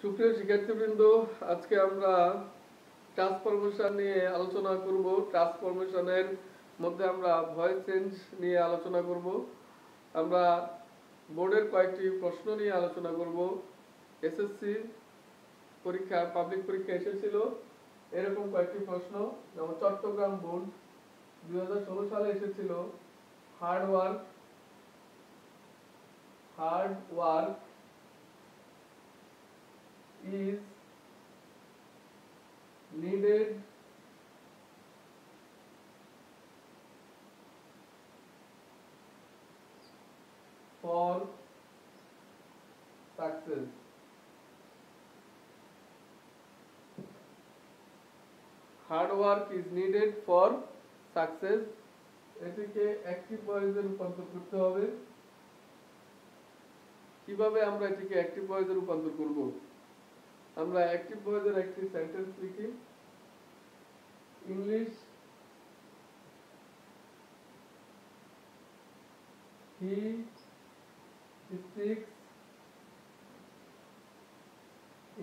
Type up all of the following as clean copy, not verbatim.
সুপ্রিয় শিক্ষার্থীবৃন্দ, আজকে আমরা ট্রান্সফরমেশন নিয়ে আলোচনা করব। ট্রান্সফরমেশনের মধ্যে আমরা ভয়েস চেঞ্জ নিয়ে আলোচনা করব। আমরা বোর্ডের কয়েকটি প্রশ্ন নিয়ে আলোচনা করব। এসএসসি পরীক্ষা, পাবলিক পরীক্ষা এসেছিল এরকম কয়েকটি প্রশ্ন, যেমন চট্টগ্রাম বোর্ড 2016 সালে এসেছিল hard work is needed for success. Hard work is needed for success. এটিকে অ্যাক্টিভ ভয়েসে রূপান্তর করতে হবে। কিভাবে আমরা এটিকে অ্যাক্টিভ ভয়েসে রূপান্তর করব? আমরা অ্যাক্টিভ ভয়েসের একটি সেন্টেন্স লিখি। English, he speaks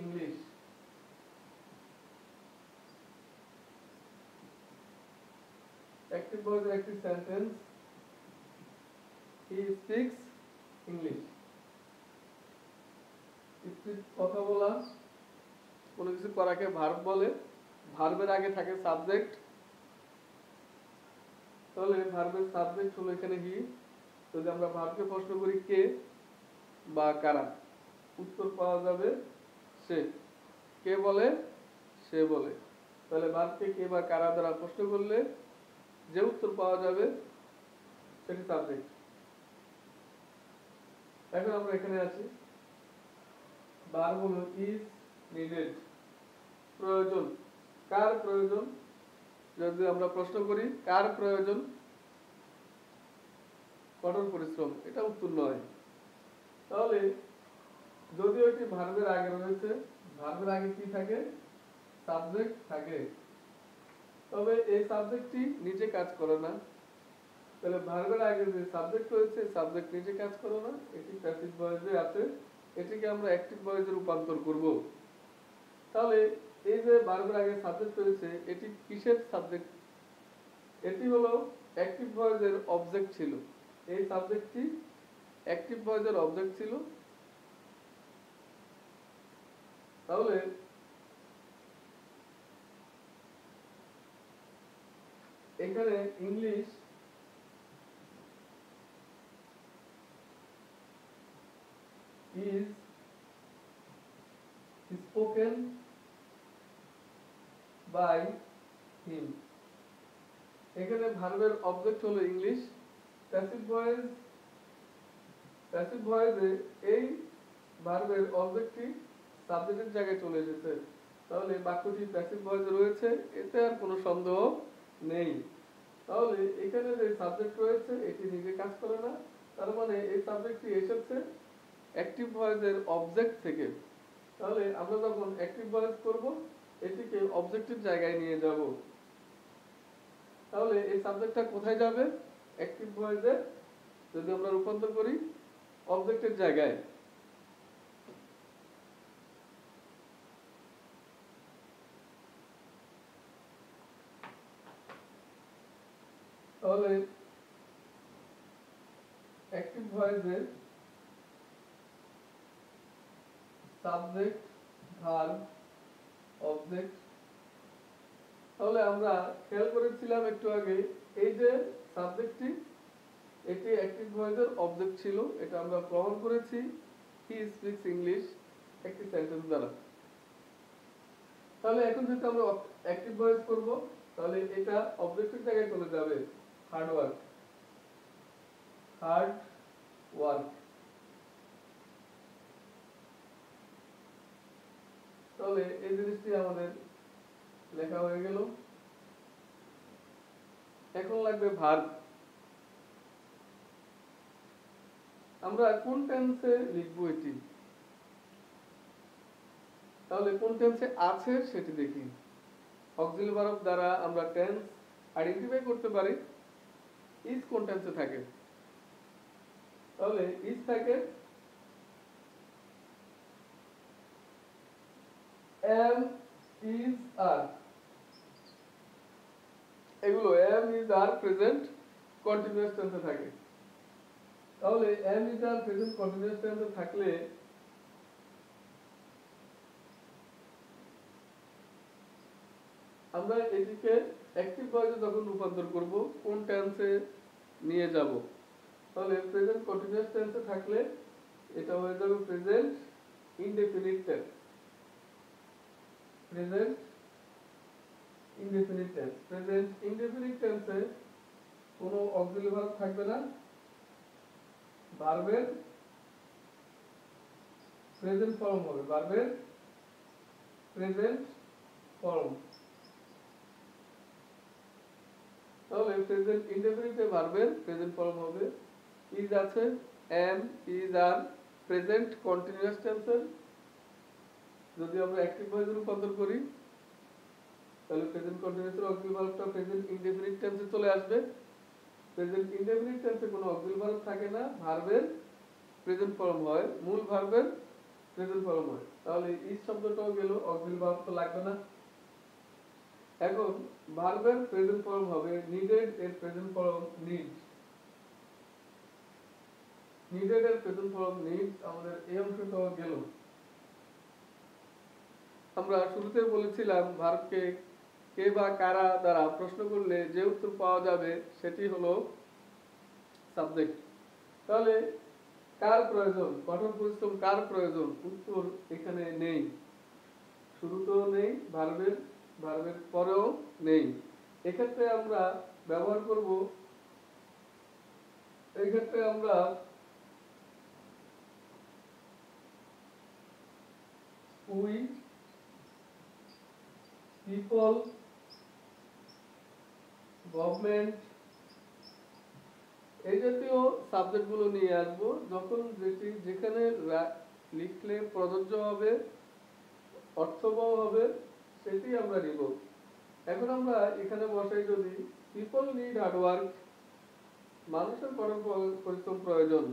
English. Active ভয়েসের একটি সেন্টেন্স, he speaks English. কথা বলা, কোনো কিছু করাকে ভার্ব বলে। ভার্বের আগে থাকে সাবজেক্ট, তাহলে ভার্বের সাবজেক্ট হলো এখানে হি। যদি আমরা ভার্বকে প্রশ্ন করি কে বা কারা, উত্তর পাওয়া যাবে সে। কে বলে, সে বলে। তাহলে ভার্বকে কে বা কারা দ্বারা প্রশ্ন করলে যে উত্তর পাওয়া যাবে সেটি সাবজেক্ট। এখন আমরা এখানে আসি। ভার্ব হলো ইজ নিডেড, প্রয়োজন। কার প্রয়োজন? যদি আমরা প্রশ্ন করি কার প্রয়োজন, কঠোর পরিশ্রম, এটা উত্তর নয়। তাহলে যদিও এটি ভার্বের আগে রয়েছে, ভার্বের আগে কি থাকে? সাবজেক্ট থাকে, তবে এই সাবজেক্টটি নিজে কাজ করে না। তাহলে ভার্বের আগে যে সাবজেক্ট রয়েছে, সাবজেক্ট নিজে কাজ করে না, এটি প্যাসিভ ভয়েসে আছে। এটিকে আমরা অ্যাক্টিভ ভয়েসে রূপান্তর করব। তাহলে এই যে ভার্বের আগে সাবজেক্ট রয়েছে, এটি কিসের সাবজেক্ট? এটি হলো অ্যাক্টিভ ভয়েসের অবজেক্ট ছিল। এই সাবজেক্টটি অ্যাক্টিভ ভয়েসের অবজেক্ট ছিল। তাহলে এখানে English is spoken by him। এখানে ভার্বের অবজেক্ট হলো ইংলিশ। প্যাসিভ ভয়েসে এই ভার্বের অবজেক্টটি সাবজেক্টের জায়গায় চলে এসেছে। তাহলে বাক্যটি প্যাসিভ ভয়েসে রয়েছে, এতে আর কোনো সন্দেহ নেই। তাহলে এখানে যে সাবজেক্ট রয়েছে এটি নিজে কাজ করে না, তার মানে এই সাবজেক্টটি এসেছে অ্যাক্টিভ ভয়েসের অবজেক্ট থেকে। তাহলে আমরা যখন অ্যাক্টিভ ভয়েস করব, এটিকে অবজেক্টের জায়গায় নিয়ে যাব। তাহলে এই সাবজেক্টটা কোথায় যাবে? অ্যাক্টিভ ভয়েসে যদি আমরা রূপান্তর করি অবজেক্টের জায়গায়। তাহলে অ্যাক্টিভ ভয়েসে সাবজেক্ট, ভার্ব, অবজেক্ট। তাহলে আমরা খেয়াল করেছিলাম একটু আগে, এই যে সাবজেক্টটি এটি অ্যাক্টিভ ভয়েসের অবজেক্ট ছিল, এটা আমরা প্রমাণ করেছি হি স্পিক্স ইংলিশ একটি সেন্টেন্স দ্বারা। তাহলে এখন যদি আমরা অ্যাক্টিভ ভয়েস করব, তাহলে এটা অবজেক্টের জায়গায় চলে যাবে হার্ড ওয়ার্ক। তাহলে এই জিনিসটি আমাদের লেখা হয়ে গেল। এখন লাগবে ভার্ব। আমরা কোন টেন্সে লিখবো এটি? তাহলে কোন টেন্সে আছে সেটি দেখি। অক্সিলারি ভার্ব দ্বারা আমরা টেন্স আইডেন্টিফাই করতে পারি। ইজ কোন টেন্সে থাকে? তাহলে ইজ থাকে am is are এগুলো am is are present continuous টেন্সে থাকে। তাহলে am is are present continuous টেন্সে থাকলে আমরা এটিকে অ্যাক্টিভ ভয়েসে যখন রূপান্তর করব কোন টেন্সে নিয়ে যাব, তাহলে প্রেজেন্ট কন্টিনিউয়াস টেন্সে থাকলে এটা হয়ে যাবে present indefinite tense. Present indefinite tense, present indefinite টেন্সে কোনো অক্সিলারি ভার্ব থাকবে না, ভার্বের প্রেজেন্ট ফর্ম হবে, ভার্বের প্রেজেন্ট ফর্ম। তাহলে প্রেজেন্ট ইনডেফিনিটে ভার্বের প্রেজেন্ট ফর্ম হবে ইজ আছে, am is are present continuous টেন্সের যদি আমরা অ্যাক্টিভ ভয়েসে রূপান্তর করি তাহলে প্রেজেন্ট কন্টিনিউয়াসের অক্সিলারি ভার্বটা প্রেজেন্ট ইনডেফিনিট টেন্সে চলে আসবে। প্রেজেন্ট ইনডেফিনিট টেন্সে কোনো অক্সিলারি ভার্ব থাকে না, ভার্বের প্রেজেন্ট ফর্ম হয়, মূল ভার্বের প্রেজেন্ট ফর্ম হয়। তাহলে ইজ শব্দটাও গেল, অক্সিলারি ভার্ব তো লাগবে না। এখন ভার্বের প্রেজেন্ট ফর্ম হবে নিডেড, এর প্রেজেন্ট ফর্ম নিড। নিডেড এর প্রেজেন্ট ফর্ম নিড, আমাদের এই অংশটাও গেল। আমরা শুরুতে বলেছিলাম ভার্বকে কে বা কারা দ্বারা প্রশ্ন করলে যে উত্তর পাওয়া যাবে সেটি হলো সাবজেক্ট। তাহলে কার প্রয়োজন, কঠোর পরিশ্রম কার প্রয়োজন, উত্তর এখানে নেই, শুরুতেও নেই, ভার্বের পরেও নেই। এক্ষেত্রে আমরা ব্যবহার করব, এক্ষেত্রে আমরা উই, পিপল, গভর্নমেন্ট এই জাতীয় সাবজেক্ট গুলো নিয়ে আসবো, যখন যেখানে লিখলে প্রযোজ্য হবে, অর্থবহ হবে, সেটি আমরা নিব। এখন আমরা এখানে বসাই যদি পিপল নিড হার্ড ওয়ার্ক, মানুষের কঠোর পরিশ্রম প্রয়োজন।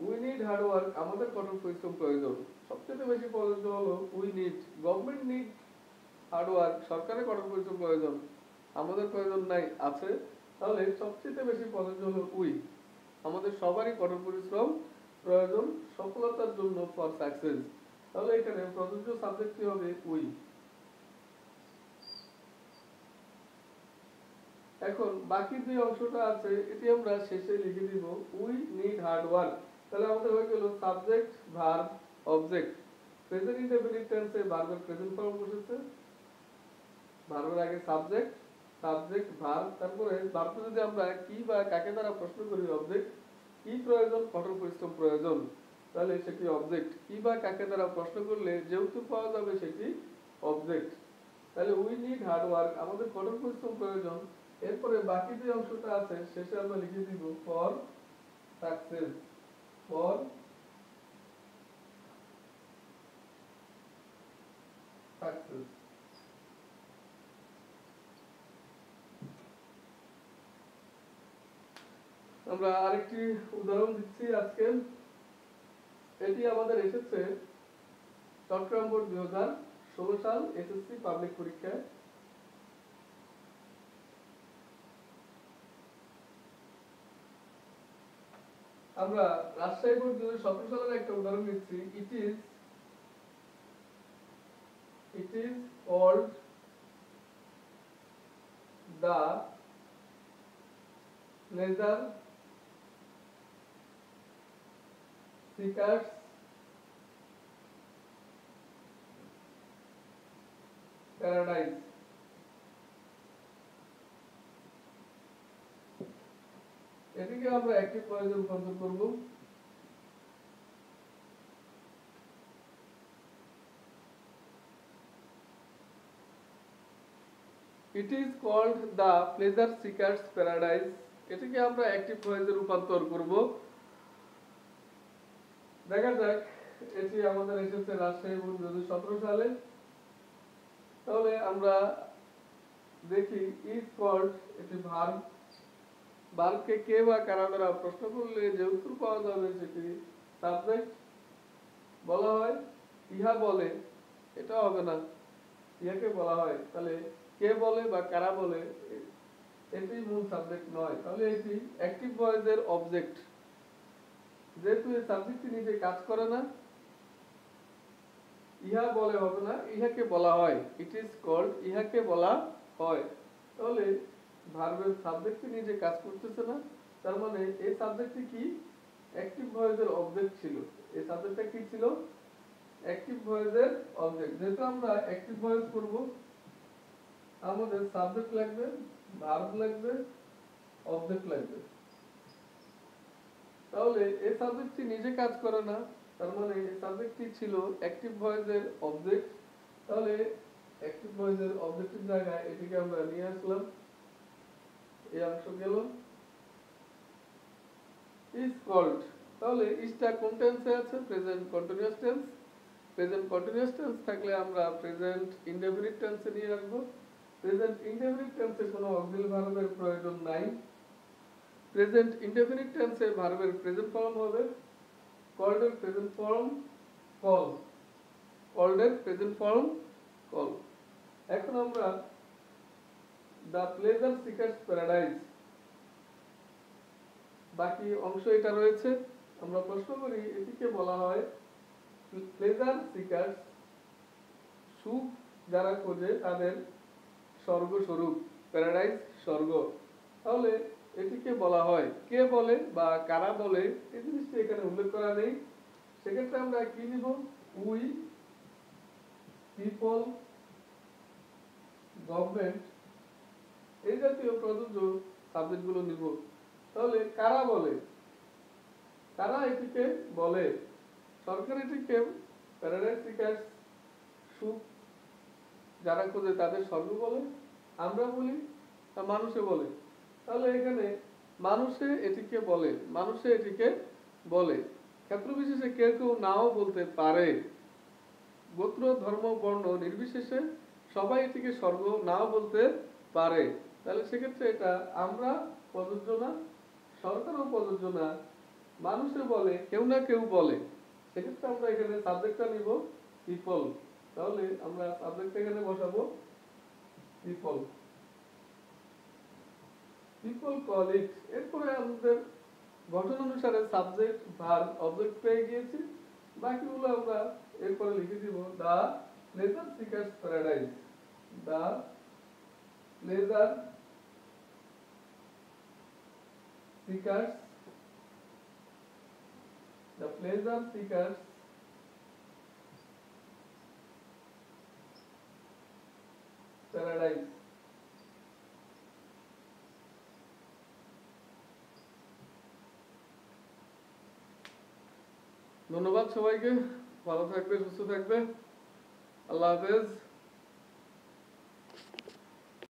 উই নিড হার্ড ওয়ার্ক, আমাদের কঠোর পরিশ্রম প্রয়োজন। সবচেয়ে বেশি প্রযোজ্য হলো we need. Government need hard work, সরকারের কঠোর পরিশ্রম প্রয়োজন, আমাদের প্রয়োজন নাই, আছে। তাহলে সবচেয়ে বেশি প্রযোজ্য হলো উই, আমাদের সবারই কঠোর পরিশ্রম প্রয়োজন সফলতার জন্য, ফর সাকসেস। তাহলে এখানে প্রযোজ্য সাবজেক্টটি হবে উই। এখন বাকি যে অংশটা আছে এটি আমরা শেষে লিখে দিব, উই নিড হার্ড ওয়ার্ক। তাহলে আমাদের হয়ে গেল subject, verb, object. Present indefinite টেন্সে ভার্বের প্রেজেন্ট ফর্ম বসেছে, ভার্বের আগে সাবজেক্ট, সাবজেক্ট ভার্ব, তারপরে ভার্বটা যদি আমরা কি বা কাকে দ্বারা প্রশ্ন করি, অবজেক্ট। কি প্রয়োজন, কঠোর পরিশ্রম প্রয়োজন, তাহলে সেটি অবজেক্ট। কি বা কাকে দ্বারা প্রশ্ন করলে যে উত্তর পাওয়া যাবে সেটি অবজেক্ট। তাহলে উই নিড হার্ড ওয়ার্ক, আমাদের কঠোর পরিশ্রম প্রয়োজন। এরপরে বাকি যে অংশটা আছে শেষে আমরা লিখে দিব ফর সাকসেস, ফর সাকসেস। আমরা আরেকটি উদাহরণ দিচ্ছি আজকে। এটি আমাদের এসেছে চট্টগ্রাম বোর্ড 2016 সাল এসএসসি পাবলিক পরীক্ষায়। আমরা রাজশাহী বোর্ড 2017 সালের একটা উদাহরণ দিচ্ছি। It is called the pleasure seekers paradise। এটিকে আমরা অ্যাক্টিভ ভয়েসে রূপান্তর করব। It is called the pleasure seekers paradise, এটিকে আমরা অ্যাক্টিভ ভয়েসে রূপান্তর করব। দেখা যাক, এটি আমাদের এসেছে রাজশাহী বোর্ড 2017 সালে। তাহলে আমরা দেখি ইজ কল্ড, এটি ভার্ব, ভার্বকে কে বা কারা দ্বারা প্রশ্ন করলে যে উত্তর পাওয়া যাবে সেটি সাবজেক্ট। বলা হয় ইহা বলে এটা হবে না, ইহাকে বলা হয়। তাহলে কে বলে বা কারা বলে এটি মূল সাবজেক্ট নয়, তাহলে এটি অ্যাক্টিভ ভয়েসের অবজেক্ট। যেহেতু এই সাবজেক্টটি নিজে কাজ করে না, ইহা বলে হবে না, ইহাকে বলা হয়। ইট ইজ কল্ড, ইহাকে বলা হয়। তাহলে ভার্বের সাবজেক্টটি নিজে কাজ করতেছে না, তার মানে এই সাবজেক্টটি কি অ্যাক্টিভ ভয়েসের অবজেক্ট ছিল। এই সাবজেক্টটা কি ছিল? অ্যাক্টিভ ভয়েসের অবজেক্ট। যেহেতু আমরা অ্যাক্টিভ ভয়েস করব, আমাদের সাবজেক্ট লাগবে, ভার্ব লাগবে, অবজেক্ট লাগবে। তাহলে এই সাবজেক্টটি নিজে কাজ করে না, তার মানে এই সাবজেক্টটি ছিল অ্যাক্টিভ ভয়েসের অবজেক্ট। তাহলে অ্যাক্টিভ ভয়েসের অবজেক্টের জায়গায় এটিকে আমরা নিয়ে আসলাম, এই অংশ গেল। ইজ কল্ড, তাহলে ইজটা কোন টেন্সে আছে? Present continuous tense. Present continuous tense থাকলে আমরা প্রেজেন্ট ইনডেফিনিট টেন্সে নিয়ে আসবো। প্রেজেন্ট ইনডেফিনিট টেন্সে কোনো অক্সিলারি ভার্বের প্রয়োজন নাই। প্রেজেন্ট ইনডেফিনিট টেন্সে ভার্বের প্রেজেন্ট ফর্ম হবে কল্ড এর প্রেজেন্ট ফর্ম কল, কল্ড এর প্রেজেন্ট ফর্ম কল। এখন আমরা দ্য প্লেজার সিকার্স প্যারাডাইস, বাকি অংশ এটা রয়েছে। আমরা প্রশ্ন করি এটিকে বলা হয় প্লেজার সিকার্স, সুখ যারা খোঁজে তাদের স্বর্গস্বরূপ, প্যারাডাইস স্বর্গ। তাহলে এটিকে বলা হয়, কে বলে বা কারা বলে এই জিনিসটা এখানে উল্লেখ করা নেই। সেক্ষেত্রে আমরা কি নিব? উই, পিপল, গভর্নমেন্ট, এই জাতীয় প্রযোজ্য সাবজেক্টগুলো নিব। তাহলে কারা বলে, কারা এটিকে বলে? সরকার এটিকে প্যারাডাইস সিকার্স, সুখ যারা খোঁজে তাদের স্বর্গ বলে। আমরা বলি তা মানুষে বলে। তাহলে এখানে মানুষে এটিকে বলে, মানুষে এটিকে বলে। ক্ষেত্র বিশেষে কেউ কেউ নাও বলতে পারে। গোত্র, ধর্ম, বর্ণ নির্বিশেষে সবাই এটিকে স্বর্গ নাও বলতে পারে। তাহলে সেক্ষেত্রে এটা আমরা প্রযোজ্য না, সরকারও প্রযোজ্য না, মানুষে বলে, কেউ না কেউ বলে। সেক্ষেত্রে আমরা এখানে সাবজেক্টটা নিব পিপল। তাহলে আমরা সাবজেক্ট এখানে বসাবো পিপল, পিপল কল ইট। এরপরে আমাদের গঠন অনুসারে সাবজেক্ট, ভার্ব, অবজেক্ট পেয়ে গিয়েছি। বাকিগুলো আমরা এরপরে লিখে দিব the pleasure seekers paradise, the pleasure seekers, the pleasure seekers paradise। ধন্যবাদ সবাইকে, ভালো থাকবে, সুস্থ থাকবে, আল্লাহ হাফেজ।